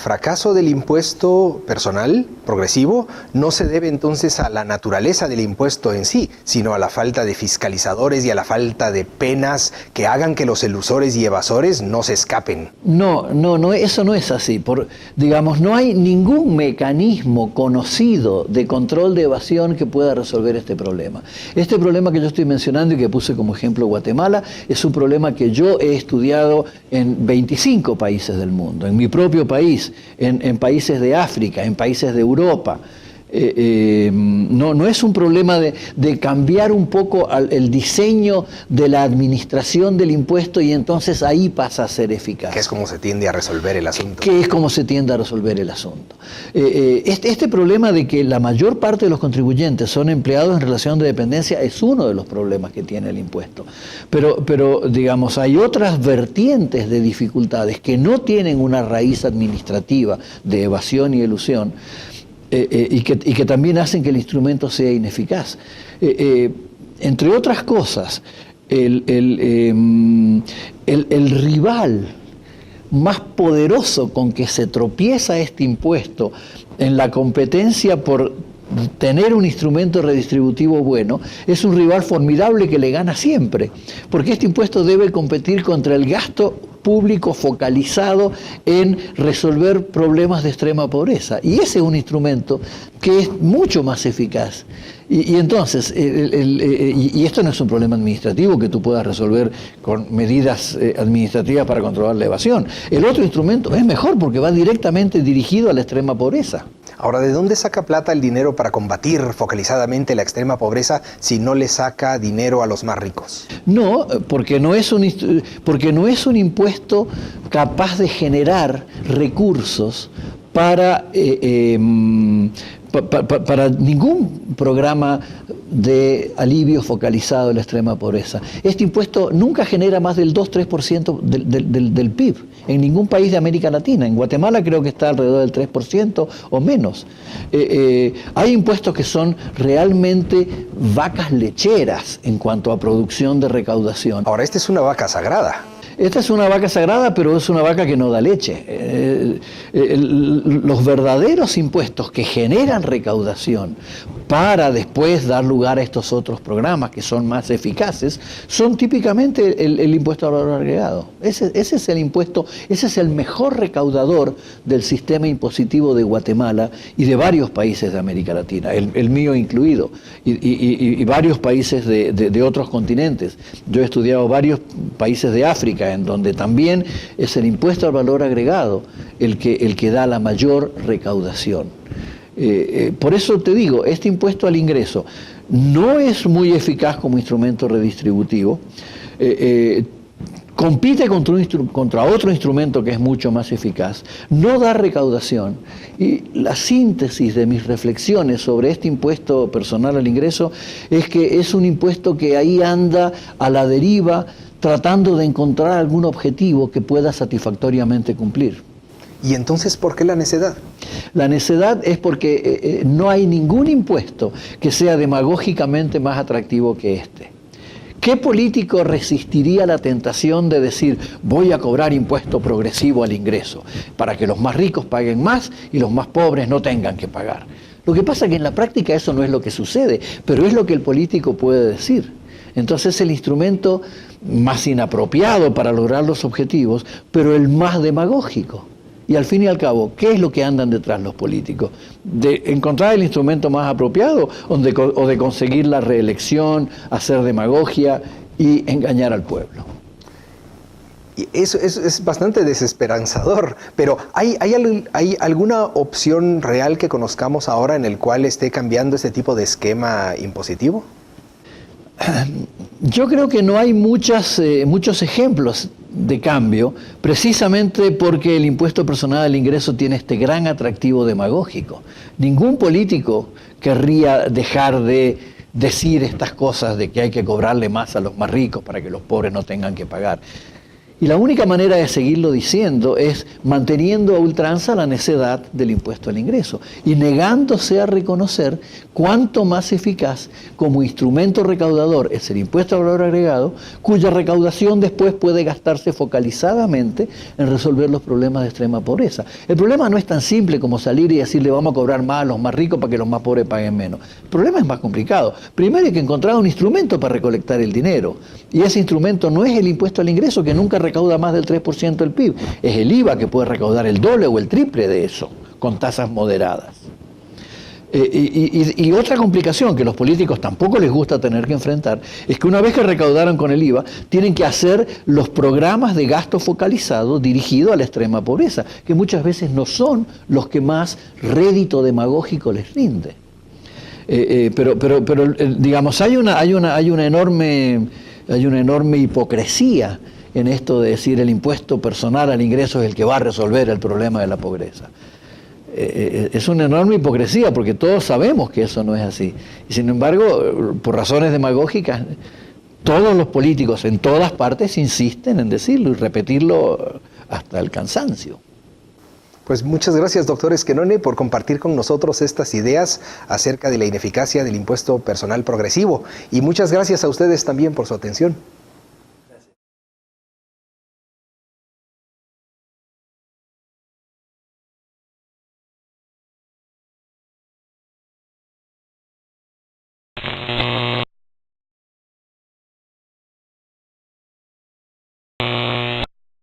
fracaso del impuesto personal progresivo no se debe entonces a la naturaleza del impuesto en sí, sino a la falta de fiscalizadores y a la falta de penas que hagan que los elusores y evasores no se escapen. No, eso no es así. Digamos, no hay ningún mecanismo conocido de control de evasión que pueda resolver este problema. Este problema que yo estoy mencionando y que puse como ejemplo Guatemala es un problema que yo he estudiado en 25 países del mundo, en mi propio país, en países de África, en países de Europa. No es un problema de cambiar un poco el diseño de la administración del impuesto y entonces ahí pasa a ser eficaz. Que es como se tiende a resolver el asunto. Que es como se tiende a resolver el asunto. Este problema de que la mayor parte de los contribuyentes son empleados en relación de dependencia es uno de los problemas que tiene el impuesto. Pero digamos, hay otras vertientes de dificultades que no tienen una raíz administrativa de evasión y elusión, y que también hacen que el instrumento sea ineficaz. Entre otras cosas, el rival más poderoso con que se tropieza este impuesto en la competencia por tener un instrumento redistributivo bueno, es un rival formidable que le gana siempre, porque este impuesto debe competir contra el gasto público focalizado en resolver problemas de extrema pobreza. Y ese es un instrumento que es mucho más eficaz. Y entonces, y esto no es un problema administrativo que tú puedas resolver con medidas administrativas para controlar la evasión. El otro instrumento es mejor porque va directamente dirigido a la extrema pobreza. Ahora, ¿de dónde saca plata el dinero para combatir focalizadamente la extrema pobreza si no le saca dinero a los más ricos? No, porque no es un impuesto capaz de generar recursos para ningún programa de alivio focalizado de la extrema pobreza. Este impuesto nunca genera más del 2-3% del PIB en ningún país de América Latina. En Guatemala creo que está alrededor del 3% o menos. Hay impuestos que son realmente vacas lecheras en cuanto a producción de recaudación. Ahora, esta es una vaca sagrada. Esta es una vaca sagrada, pero es una vaca que no da leche. Los verdaderos impuestos que generan recaudación para después dar lugar a estos otros programas que son más eficaces, son típicamente el impuesto al valor agregado. Ese es el impuesto, ese es el mejor recaudador del sistema impositivo de Guatemala y de varios países de América Latina, el mío incluido, y varios países de otros continentes. Yo he estudiado varios países de África, en donde también es el impuesto al valor agregado el que da la mayor recaudación. Por eso te digo, este impuesto al ingreso no es muy eficaz como instrumento redistributivo, compite contra otro instrumento que es mucho más eficaz, no da recaudación, y la síntesis de mis reflexiones sobre este impuesto personal al ingreso es que es un impuesto que ahí anda a la deriva tratando de encontrar algún objetivo que pueda satisfactoriamente cumplir. ¿Y entonces por qué la necedad? La necedad es porque no hay ningún impuesto que sea demagógicamente más atractivo que este. ¿Qué político resistiría la tentación de decir voy a cobrar impuesto progresivo al ingreso para que los más ricos paguen más y los más pobres no tengan que pagar? Lo que pasa es que en la práctica eso no es lo que sucede, pero es lo que el político puede decir. Entonces es el instrumento más inapropiado para lograr los objetivos, pero el más demagógico. Y al fin y al cabo, ¿qué es lo que andan detrás los políticos? ¿De encontrar el instrumento más apropiado o de conseguir la reelección, hacer demagogia y engañar al pueblo? Y eso es bastante desesperanzador, pero ¿hay alguna opción real que conozcamos ahora en el cual esté cambiando este tipo de esquema impositivo? Yo creo que no hay muchos ejemplos de cambio, precisamente porque el impuesto personal al ingreso tiene este gran atractivo demagógico. Ningún político querría dejar de decir estas cosas de que hay que cobrarle más a los más ricos para que los pobres no tengan que pagar. Y la única manera de seguirlo diciendo es manteniendo a ultranza la necedad del impuesto al ingreso y negándose a reconocer cuánto más eficaz como instrumento recaudador es el impuesto al valor agregado, cuya recaudación después puede gastarse focalizadamente en resolver los problemas de extrema pobreza. El problema no es tan simple como salir y decirle vamos a cobrar más a los más ricos para que los más pobres paguen menos. El problema es más complicado. Primero hay que encontrar un instrumento para recolectar el dinero. Y ese instrumento no es el impuesto al ingreso, que nunca recauda más del 3% del PIB. Es el IVA, que puede recaudar el doble o el triple de eso, con tasas moderadas. Y otra complicación que los políticos tampoco les gusta tener que enfrentar es que una vez que recaudaron con el IVA, tienen que hacer los programas de gasto focalizado dirigidos a la extrema pobreza, que muchas veces no son los que más rédito demagógico les rinde. Digamos, hay una enorme hipocresía en esto de decir el impuesto personal al ingreso es el que va a resolver el problema de la pobreza. Es una enorme hipocresía porque todos sabemos que eso no es así. Y sin embargo, por razones demagógicas, todos los políticos en todas partes insisten en decirlo y repetirlo hasta el cansancio. Pues muchas gracias, doctor Esquenone, por compartir con nosotros estas ideas acerca de la ineficacia del impuesto personal progresivo. Y muchas gracias a ustedes también por su atención.